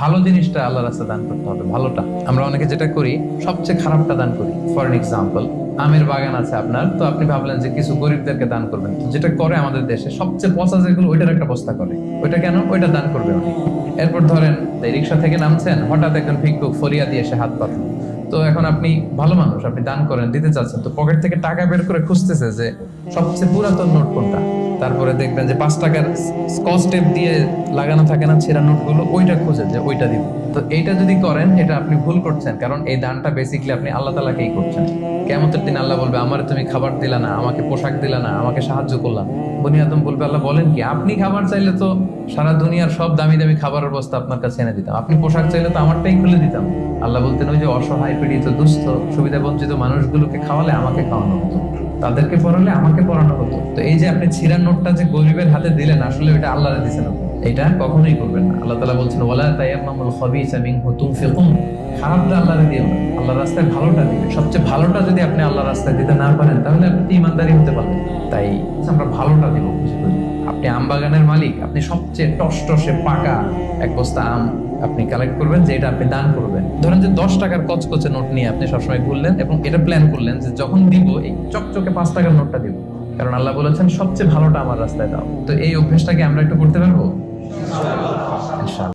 ভালো জিনিসটা আল্লাহ রাস্তায় দান করতে হবে, ভালোটা। আমরা অনেকে যেটা করি, সবচেয়ে খারাপটা দান করি। ফর এক্সাম্পল, আমের বাগান আছে আপনার, তো আপনি ভাবলেন যে কিছু গরিবদেরকে দান করবেন। তো যেটা করে আমাদের দেশে সবচেয়ে পচা যেগুলো, ওইটার একটা বস্তা করে। ওইটা কেন? ওইটা দান করবে উনি। এরপর ধরেন এই রিক্সা থেকে নামছেন, হঠাৎ একজন ভিক্ষুক ফরিয়া দিয়ে এসে হাত পাতল। তো এখন আপনি ভালো মানুষ, আপনি দান করেন, দিতে চাচ্ছেন, তো পকেট থেকে টাকা বের করে খুঁজতেছে যে সবচেয়ে পুরাতন নোট কোনটা। তারপরে দেখবেন যে 5 টাকার স্কচ টেপ দিয়ে লাগানো থাকে না ছেঁড়া নোটগুলো, ওইটা খুঁজে যে ওইটা দিব। তো এইটা যদি করেন, এটা আপনি ভুল করছেন, কারণ এই দানটা বেসিক্যালি আপনি আল্লাহ তাআলাকেই করছেন। কিয়ামতের দিন আল্লাহ বলবে, আমারে তুমি খাবার দিলা না, আমাকে পোশাক দিলা না, আমাকে সাহায্য করলা না। বনি আদম বলবে, আল্লাহ বলেন কি? আপনি খাবার চাইলে তো সারা দুনিয়ার সব দামি দামি খাবারের বস্তা আপনার কাছে এনে দিতাম, আপনি পোশাক চাইলে তো আমারটাই খুলে দিতাম। আল্লাহ বলতেন, ওই যে অসহায় পীড়িত দুস্থ সুবিধা বঞ্চিত মানুষগুলোকে খাওয়ালে আমাকে খাওয়ানো হতো, তাদেরকে পড়ালে আমাকে পড়ানো হতো। তো এই যে আপনি ছিঁড়া নোটটা যে গরিবের হাতে দিলেন, আসলে ওইটা আল্লাহরে দিছেন আপনি। এটা কখনোই করবেন না। আল্লাহ তাআলা বলছেন, ওয়ালা তায়াম্মামুল খাবিসা মিনহু তুনফিকুন। খারাপটা আল্লাহরে দিও না, আল্লাহর রাস্তায় ভালোটা দিবেন। সবচেয়ে ভালোটা যদি আপনি আল্লাহর রাস্তায় দিতে না পারেন, তাহলে আপনি ইমানদারি হতে পারবেন। তাই আমরা ভালোটা দিব খুশি করি। আপনি আম বাগানের মালিক, আপনি সবচেয়ে টসটসে পাকা এক বস্তা আম আপনি কালেক্ট করবেন, যে এটা আপনি দান করবেন। ধরেন যে 10 টাকার কচকচে নোট নিয়ে আপনি সবসময় ঘুরলেন এবং এটা প্ল্যান করলেন যে যখন দিব এই চকচকে 5 টাকার নোটটা দিব, কারণ আল্লাহ বলেছেন সবচেয়ে ভালোটা আমার রাস্তায় দাও। তো এই অভ্যেসটাকে আমরা একটু করতে পারবো ইনশাআল্লাহ।